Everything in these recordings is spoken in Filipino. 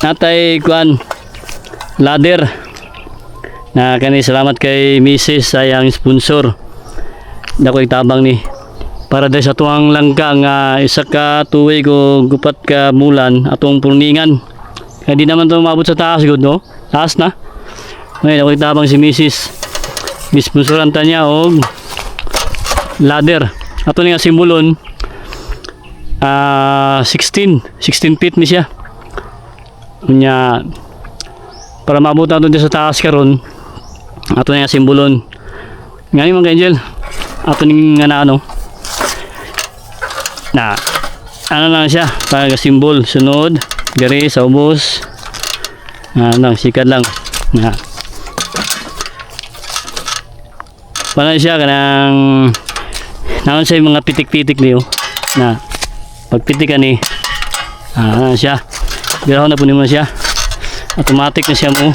natay kuan ladder na kani salamat kay Mrs. sayang sponsor dako itabang ni para dahil sa tuwang langka nga isa ka tuwig o gupat ka mulan atong purningan kaya di naman ito mabot sa taas good no taas na ngayon dako itabang si Mrs. Sponsoran ta niya og ladder ato nga simbolon 16 feet ni siya unya para maabot natin sa taas karon ato na simbolon ngani mga angel ato ning nga na ano lang siya para simbol sunod diri sa ubos lang sikad lang na para siya kanang naon sa mga pitik-pitik niyo na pagpitik ani siya giraw na po naman siya automatic na siya mo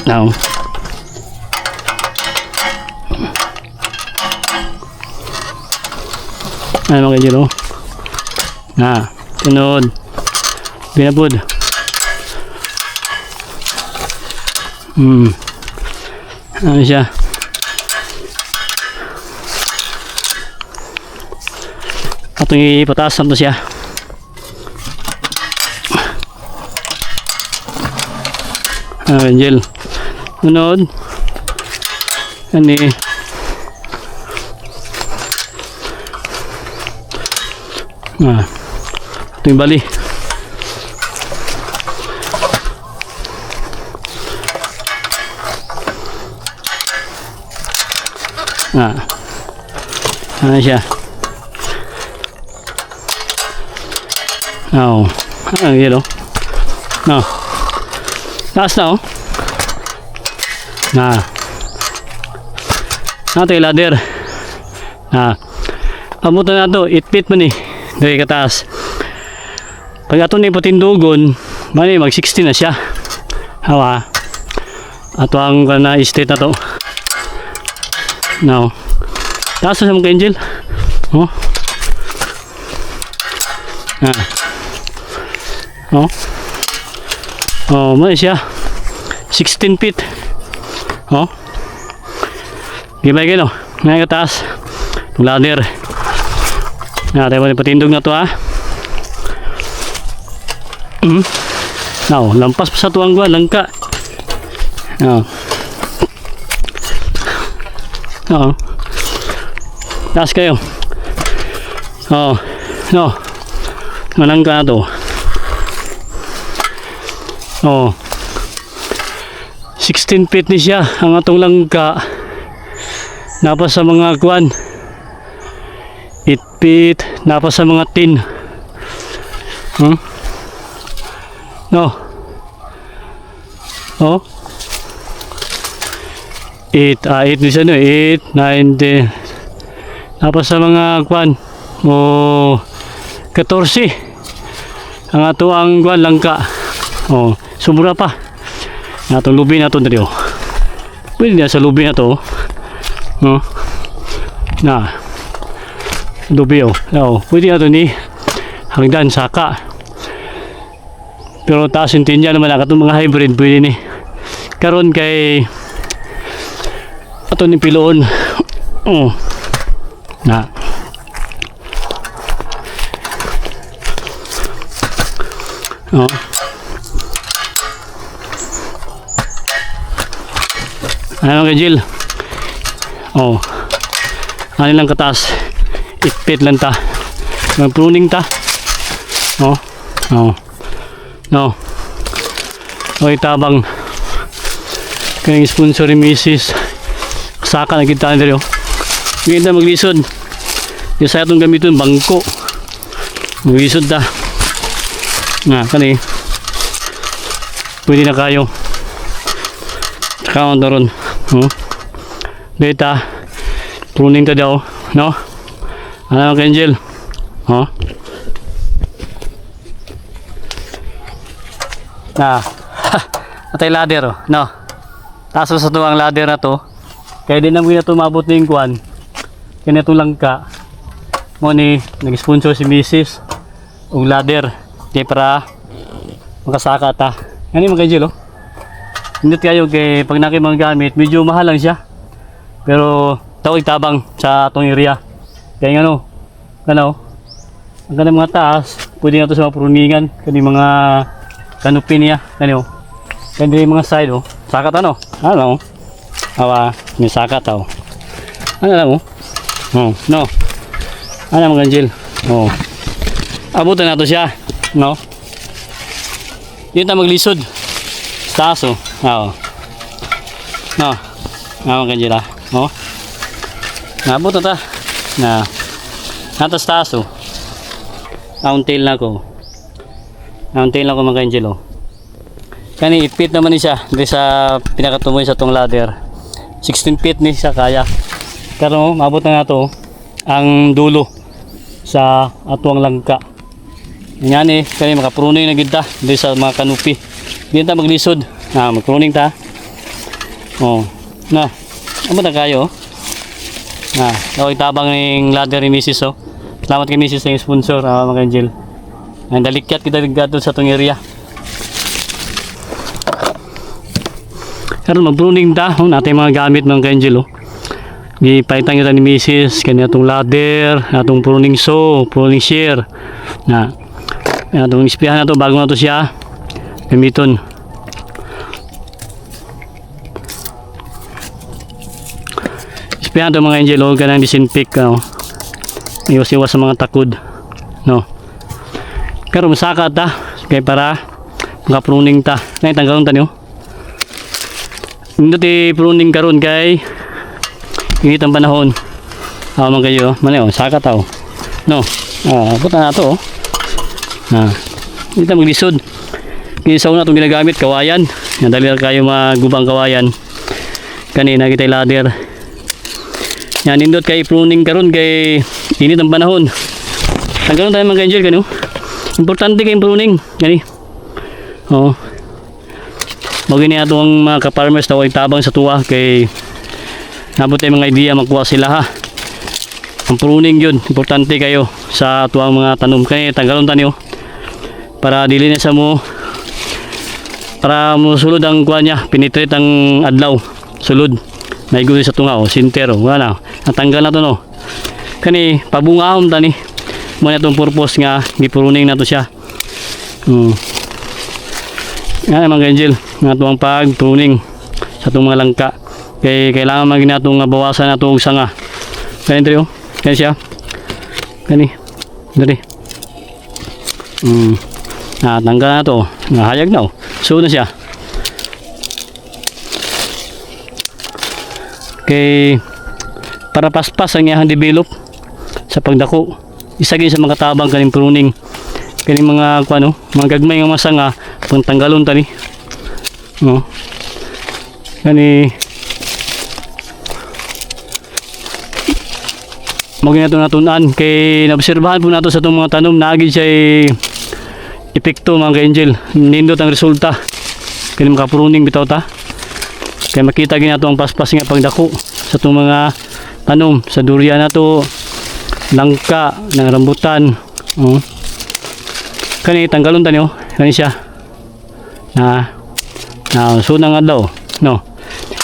now ano mga kajiro tunod binapod ano siya atong ipataas na to siya angel sunod ani ito yung bali ano siya yun taas na nato yung ladder amutan na ito 8 feet man dari kataas pag ato na ipatindugon mani mag 16 na siya hawa ato ang na state na to taas na sa mga angel mani siya 16 feet gimay kayo ngayon kataas yung ladder tayo pa patindog na to lampas pa sa tuwang gwa langka taas kayo malangka na to 16 feet ni siya ang atong langka napa sa mga kwan 8 feet napa sa mga 10 8 ni siya 8, 9, 10 napa sa mga kwan 14 ang ato ang kwan langka sumura pa natong lubi na to dito pwede na sa lubi na to lubi pwede na to ni hangdan saka pero taas yung tinya naman katong mga hybrid pwede ni karon kay ato ni piloon ano ka Jill ano lang kataas 8 feet lang ta mag pruning ta tabang kanyang sponsor ni Mrs. saka na kita nila ngayon na maglisod yung sa itong gamitin bangko maglisod ta kani pwede na kayo tsaka ron data pruning ta daw ano ka Angel atay ladder taas sa tuwang ladder na to kaya din namin na tumabot na yung kuwan kaya ito lang ka mo ni nag-sponsor si Mrs. og ladder kaya para makasaka ta. Yan yung mga Angel, oh. Hindi kayo kay pag nakimang gamit, medyo mahal lang siya. Pero tawag tabang sa atong area. Kaya nga ang kanang mga taas, pwede na ito sa mga pruningan, kani mga kanupi niya, kani mga side, oh. Sakat awa, may sakat, oh. Ano lang, oh. Oh, no. Ano mga Angel, oh. Abutan na ito siya, no. Dito na maglisod. Taas, oh. Oo. No. Mga Angel, ah. Oh. Nabot na ta. Na. Natas taas, oh. Tail na ko. Tail na ko mga Angel, oh. Kani ipit naman ni siya. Dito sa pinakatumoy sa tong ladder. 16 feet ni siya kaya. Pero mabot na to ang dulo sa atuang langka. Yan kani makapruning na gid ta dito sa mga kanupi. Di ta maglisod. Magpruning ta. Oh. Na. Amo ta kayo. Tabang ning ladder ni Mrs. oh. Salamat kay Mrs. sa sponsor, mga Angel. Ang dalikyat kita dito sa tong area. Karon magpruning ta, natin mga gamit mga Angel, oh. Gipaitan kita ni Mrs. kanya atong ladder, atong pruning saw, pruning shear. Atong ispihan na to bago na to siya gamiton. Ispihan to mga Angel, oh, ganang disinfect, iwas-iwas sa mga takod, no. Karon masaka ta kay para maka-pruning ta. Nay tanggalon ta niyo. Hindi pruning karon kay init ang panahon. Man kayo, saka ta, oh. No. Puta na to, oh. Hindi ta maglisod. Kisa una itong ginagamit, kawayan. Dali kayo magubang kawayan. Kanina kita ladder. Yan, nindot kay pruning karon kay init ang panahon. Tanggalon tayo mga Angel, kano? Importante kay pruning. Gani. Oo. Magini ato ang mga ka-farmers na huwag tabang sa tuwa kay nabot tayo mga idea magkuha sila, ha. Ang pruning yun, importante kayo sa tuwang mga tanom. Kaya tanggalon tayo para dili na sa mo, para musulod ang kuha niya, penetrate ang adlaw, sulod may gusto sa tunga, sintero, wala natanggal na to, no. Kani pabungahom tani mo na itong purpose nga gipruning na to siya. Yan mga Angel, nga tuwang pag-pruning sa itong mga langka kay kailangan maging natong bawasan na itong sanga. Kani dito, kani siya, kani dali. Tanggal na to, nahayag na, so na siya. Kay para paspas ang iyang develop sa pagdako, isa gyud sa mga tabang kaning pruning kaning mga mga gagmay nga masanga pang tanggalon tani, no. Kani mo ginato natunan kay naobserbahan po nato sa itong mga tanom naagid siya epekto mga Angel, nindot ang resulta kani makapruning bitaw ta. Kaya makita ginato ang paspas nga pagdako sa itong mga tanom sa durian na to, langka, ng rambutan. Kani tanggalon ta niyo, kani siya. Sunang adlaw, no.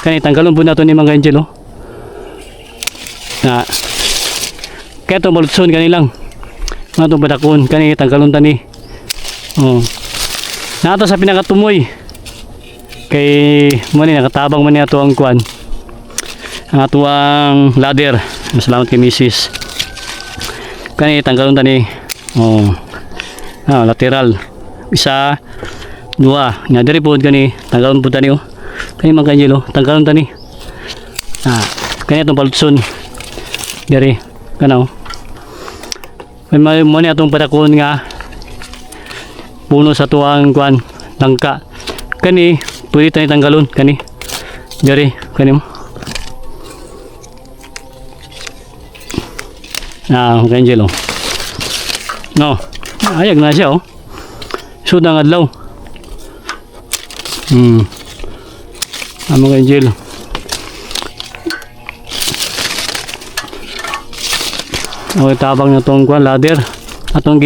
Kani tanggalon po nato ni mga Angel, oh. Kaya itong balutson kani lang. Mga itong padakon, kani tanggalon ta ni. Nato sa pinakatumoy. Kay mani nakatabang man ato ang kuan, ang atuang ladder. Salamat kay Mrs. Kani tanggalon tani, lateral isa dua nga diri pod kani tanggalon pud tani, kani mga Angel, tanggalon tani. Kani atong palutson diri kanaw may mani atong padakon nga puno sa tuang kuan langka. Kani pwede tayo tanggalon kani diri kani mo. Mga Angel, no, ayag na siya, sudang adlaw. Mga Angel, tabang na itong ladder atong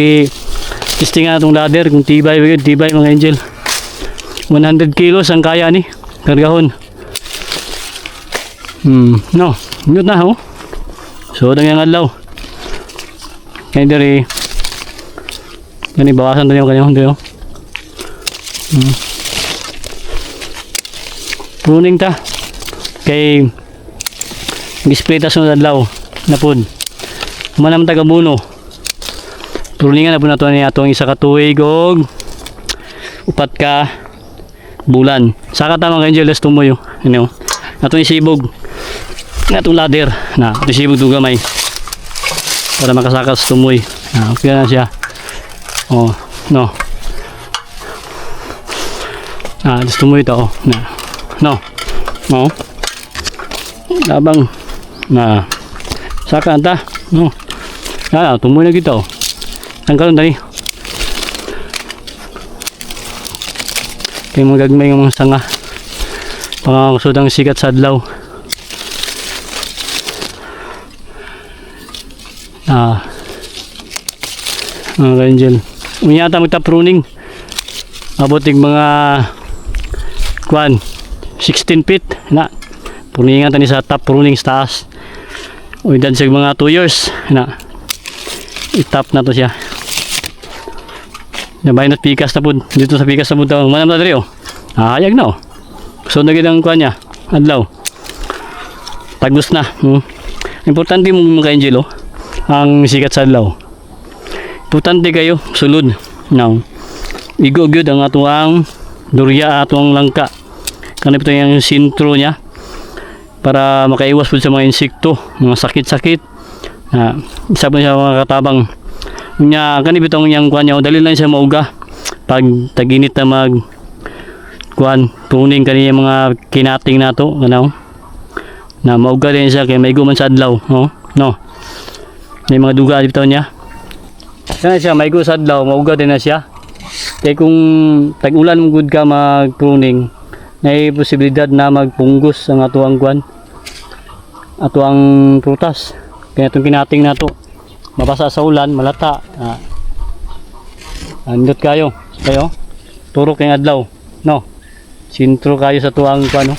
Testing nga itong ladder kung tibay ba yun. Tibay mga angel. 100 kilos ang kaya ni. Kargahon. No. Yun na oh. So, dang yung adlaw. Kaya diri. Yan bawasan tayo yung kanyang tayo. Pruning ta. Kay gispray ta sunod adlaw. Napod. Manam taga buno. Pruningan na po na ito niya itong isa ka tuig og upat ka bulan. Saka tamang Angeles tumoy. Ano? Natong isibog. Natong ladder. Na, ito isibog duga may. Para makasakas tumoy. Okay na siya. Oh, no. Gusto mo ito, oh. No. No. Labang. Saka anta. No. Tumoy na kita, oh. Tanggalon tani. Kaya magagmay yung mga sanga. Pangakusod ang sikat sa adlaw. Mga angel. Unyata magta-pruning. Abotig mga 16 feet na. Pruningan tani sa top pruning sa taas. Uydad sa mga 2 years na. I-top na to siya. Nabay na pikas na po. Dito sa pikas na po ito. Manam na dali oh. Hayag na oh. So naging ang kuha niya. Adlaw. Tagos na. Importante mo mga angel oh. Ang sikat sa adlaw. Importante kayo. Sulod. Now. Igo-gyod ang atuang durya atuang langka. Kanip ito yung sintro niya. Para makaiwas po sa mga insekto. Mga sakit-sakit. Isa po siya mga katabang niya kanib itong yang kuan niya dali lang siya mauga pag taginit na mag kuan pruning kaniya mga kinating nato ano na mauga din siya kay may guman sa adlaw no may mga duga dito niya kana siya may gu sa adlaw mauga din na siya kay kung tag-ulan mo gud ka mag pruning may posibilidad na magpunggos ang atuang kuan atuang prutas. Kaya itong kinating na ito mabasa sa ulan, malata andot kayo turok kayong adlaw no, sintro kayo sa tuwang ano,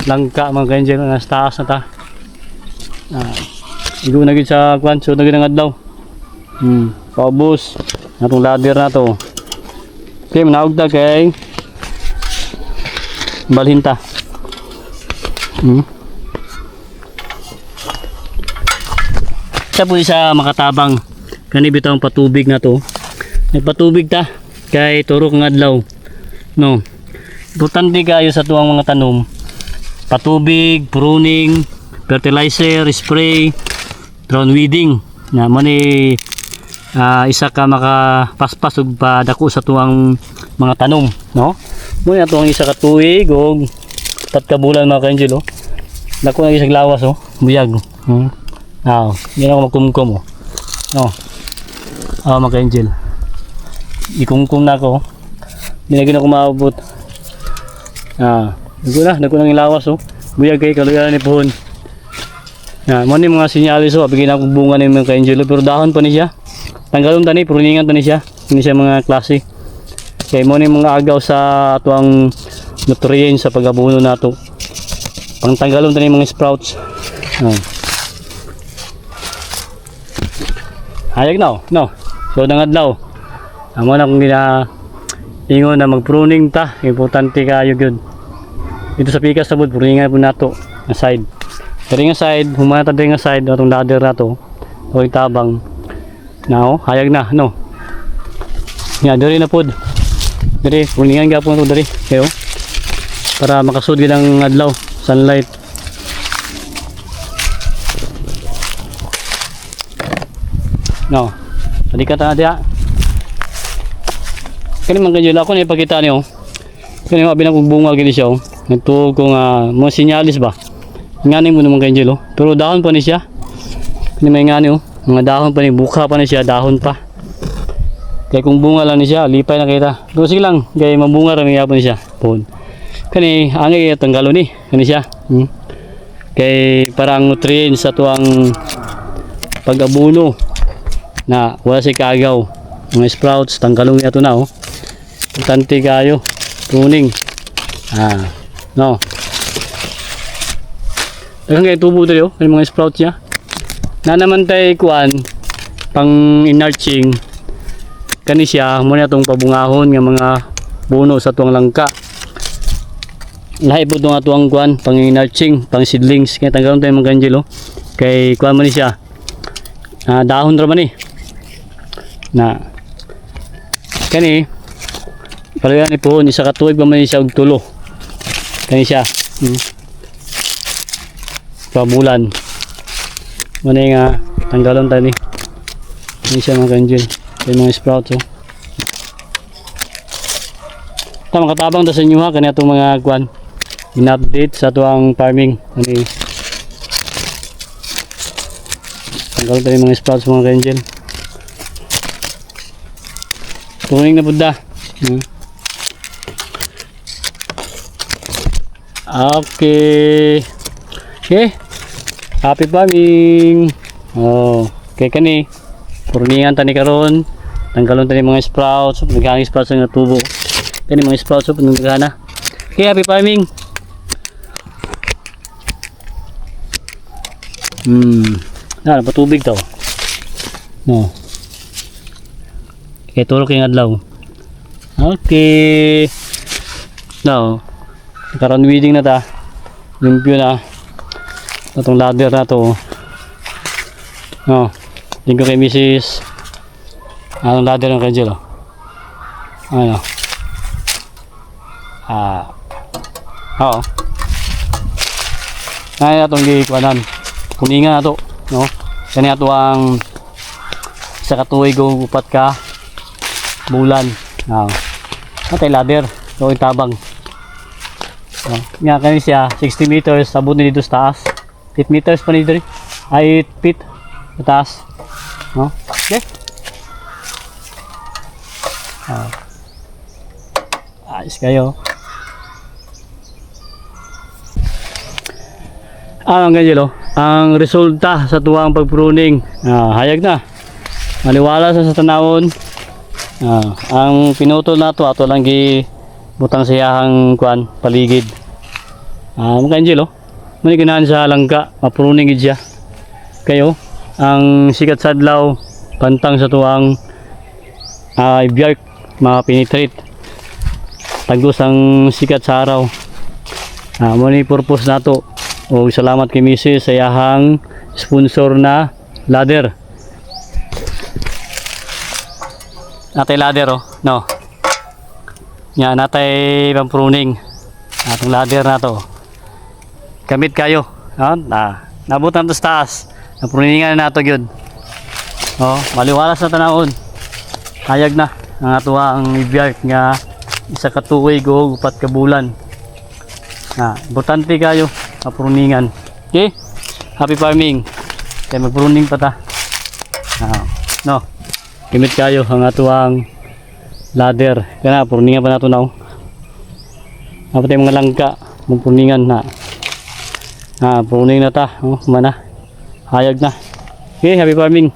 langka mga kayo dyan nasa taas na ta igo na gid sa kwan so na gid ang adlaw paubos natong ladder na to okay, manawag ta kay balhin ta isa po isa makatabang kanib itong patubig na to may patubig ta kay turok ng adlaw no importante kayo sa tuwang mga tanom patubig, pruning, fertilizer, spray, drone weeding na mani isa ka makapaspas ug padako sa tuwang mga tanom no muna tuwang isa ka tuig og 4 ka bulan mga ka-angel dako na isang lawas buyag yan ako magkumkum mga ka-angel ikumkum na ako hindi na ako maabot nagko nang ilawas buyag kay kaluyan ni pohon mo ni mga sinyalis bigyan ako bunga ni mga ka-angel pero dahon pa ni siya tanggalon tani pruningan tani siya hindi siya mga klase kay mo ni mga agaw sa tuang nutrients sa pagabuno nato pang tanggalon tani mga sprouts hayag na no so nang adlaw amo na kung ingon na mag-pruning ta importante kayo gyud dito sa pikas sabod pruningan po nato nga side diri nga side humana ta diri nga side atong ladder nato o itabang now hayag na no nga diri na pod diri pruningan gyapon to diri kayo para makasud gyud ang adlaw sunlight no, tadi kata dia. Kani man ganyan ako na ipakita niyo. Kani mga binagbunga gini siya Nagtuog ko nga mga sinyalis ba. Ngani mo naman ganyan pero dahon pa ni siya. Kani may ngani mga dahon pa ni buka pa ni siya dahon pa. Kaya kung bunga lang ni siya lipay na kita. Pero sige lang kay mabunga ra niya pa ni siya. Pon. Kani angay tanggalo ni kani siya. Kay parang nutrients sa tuang pag-abuno na wala si kagaw mga sprouts, tanggalong ito na oh. Importante kayo, pruning. No. Daghang kay tubo dali oh, may mga sprouts niya. Na naman tay kuan pang enlarging kani siya mo na tong pabungahon nga mga puno sa tuwang langka. Lahi po itong atuang kuan pang enlarging, pang seedlings. Kaya tanggalon tayo mga kanjil oh. Kay kuan man ni siya. Dahon ra man ni. Na kani palayan ni po isa ka tuig pa man ni siya og tulo. Kani siya. Pabulan. Muna nga tanggalon tayo ni. Kani siya mga kanjil. Kaya mga sprouts oh. Makatabang ta sa inyo ha kani atong mga kuan in-update sa tuang farming ani tanggal tayo mga sprouts mga kanjil tuning na budda. Okay happy farming okay kani purningan tani karon tanggalon tani mga sprouts naghangis sprouts nga tubo. Kani mga sprouts po nagana. Okay, happy farming. Patubig to. No. Okay, turo kay adlaw. Okay. Now, karon weeding na ta. Limpyo na. Itong ladder na to. No. Tingko kay Mrs. Anong ladder ng kanjil oh. Ano? Oo. Ay atong gikuanan. Kuningan ato, no? Kani ato ang isa ka tuig o upat ka bulan. Atay ladder, so tabang. Nga kani siya 60 meters abot ni dito sa taas. 8 meters pa ni diri. Ay 8 feet sa taas. No? Okay. Ayos kayo. Ang ganyan ang resulta sa tuwang pagpruning hayag na maliwala sa tanawon. Ang pinutol na to ato lang butang siyahang kuan paligid mga angelo muni ganahan sa langka mapruning gid siya kayo ang sikat sa adlaw pantang sa tuwang ibyak ma-penetrate tagos ang sikat sa araw muni purpose nato. O salamat kay Mrs. sa iyahang sponsor na ladder. Natay ladder oh, no. Nya natay pang pruning. Atong ladder na to. Kamit kayo, nabutan to sa taas. Napruningan na nato gyud. Oh, maliwalas na tanawon. Hayag na ang ato ang ibiyart nga isa ka tuig o upat ka bulan. Importante kayo pruningan. Okay? Happy farming. Kaya magpruning pa ta. No. Kimit kayo ang atuang ladder. Kaya pruningan pa nato now. Dapat yung mga langka magpruningan na. Pruning na ta. Mana. Hayag na. Okay, happy farming.